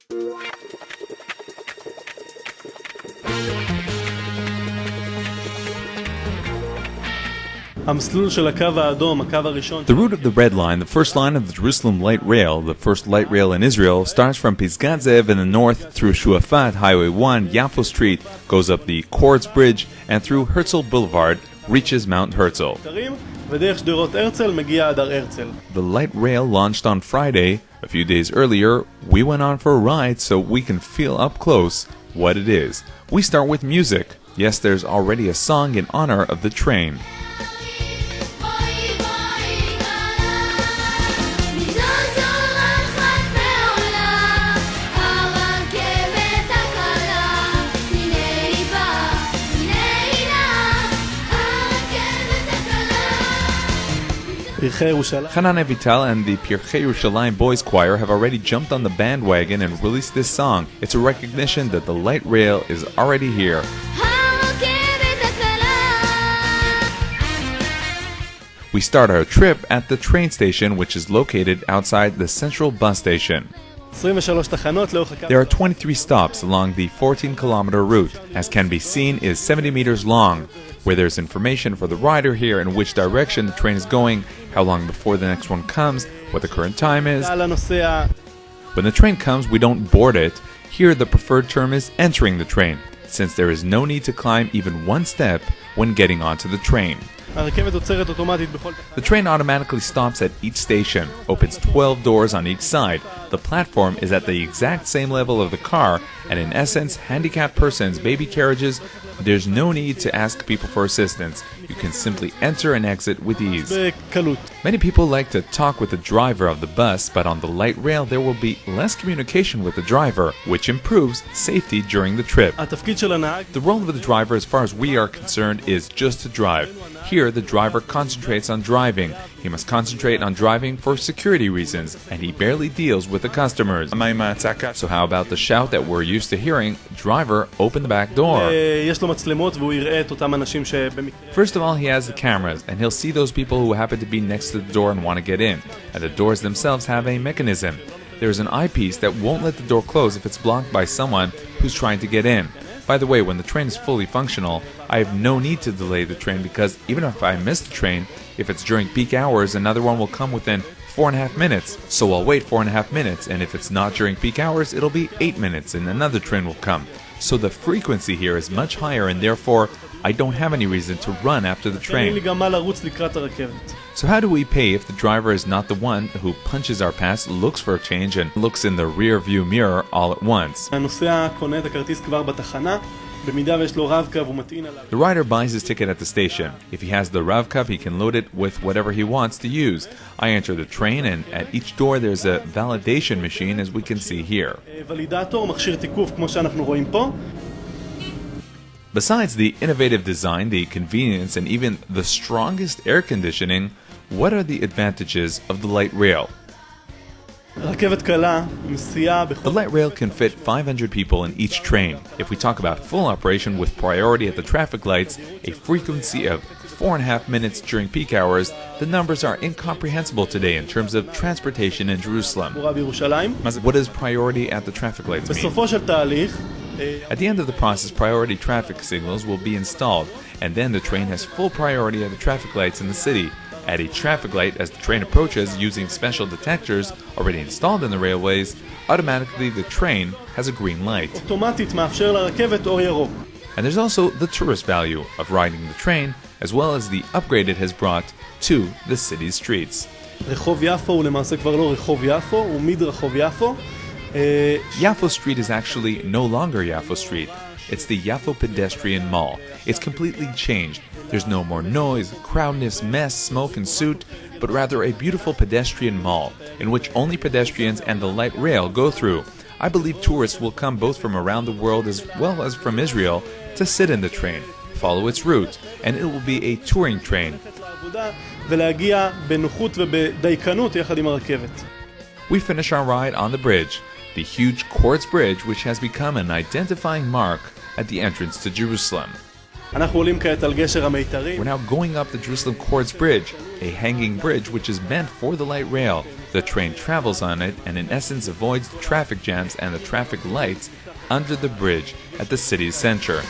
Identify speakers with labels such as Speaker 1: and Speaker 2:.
Speaker 1: The route of the Red Line, the first line of the Jerusalem Light Rail, the first light rail in Israel, starts from Pisgat Ze'ev in the north through Shuafat, Highway 1, Yafo Street, goes up the Quartz Bridge, and through Herzl Boulevard, reaches Mount Herzl. The light rail launched on Friday. A few days earlier, we went on for a ride so we can feel up close what it is. We start with music. Yes, there's already a song in honor of the train. Hanan Evital and the Pirchei Yerushalayim Boys Choir have already jumped on the bandwagon and released this song. It's a recognition that the light rail is already here. We start our trip at the train station, which is located outside the central bus station. There are 23 stops along the 14-kilometer route. As can be seen, is 70 meters long, where there's information for the rider here in which direction the train is going, how long before the next one comes, what the current time is. When the train comes, we don't board it. Here, the preferred term is entering the train, since there is no need to climb even one step when getting onto the train. The train automatically stops at each station, opens 12 doors on each side. The platform is at the exact same level of the car, and in essence, handicapped persons, baby carriages, there's no need to ask people for assistance. You can simply enter and exit with ease. Many people like to talk with the driver of the bus, but on the light rail there will be less communication with the driver, which improves safety during the trip. The role of the driver, as far as we are concerned, is just to drive. Here, the driver concentrates on driving. He must concentrate on driving for security reasons, and he barely deals with the customers. So how about the shout that we're used to hearing, "Driver, open the back door"? First of all, he has the cameras, and he'll see those people who happen to be next to the door and want to get in. And the doors themselves have a mechanism. There's an eyepiece that won't let the door close if it's blocked by someone who's trying to get in. By the way, when the train is fully functional, I have no need to delay the train because even if I miss the train, if it's during peak hours, another one will come within 4.5 minutes. So I'll wait 4.5 minutes, and if it's not during peak hours, it'll be 8 minutes and another train will come. So the frequency here is much higher, and therefore I don't have any reason to run after the train. So how do we pay if the driver is not the one who punches our pass, looks for a change, and looks in the rear view mirror all at once? The rider buys his ticket at the station. If he has the Rav-Kav, he can load it with whatever he wants to use. I enter the train, and at each door there's a validation machine, as we can see here. Besides the innovative design, the convenience, and even the strongest air conditioning, what are the advantages of the light rail? The light rail can fit 500 people in each train. If we talk about full operation with priority at the traffic lights, a frequency of 4.5 minutes during peak hours, the numbers are incomprehensible today in terms of transportation in Jerusalem. What does priority at the traffic lights mean? At the end of the process, priority traffic signals will be installed, and then the train has full priority at the traffic lights in the city. At each traffic light, as the train approaches using special detectors already installed in the railways, automatically the train has a green light. And there's also the tourist value of riding the train, as well as the upgrade it has brought to the city's streets. Yafo Street is actually no longer Yafo Street. It's the Yafo Pedestrian Mall. It's completely changed. There's no more noise, crowdness, mess, smoke, and soot, but rather a beautiful pedestrian mall, in which only pedestrians and the light rail go through. I believe tourists will come both from around the world as well as from Israel to sit in the train, follow its route, and it will be a touring train. We finish our ride on the bridge, the huge Quartz Bridge, which has become an identifying mark at the entrance to Jerusalem. We're now going up the Jerusalem Quartz Bridge, a hanging bridge which is meant for the light rail. The train travels on it and in essence avoids the traffic jams and the traffic lights under the bridge at the city's center.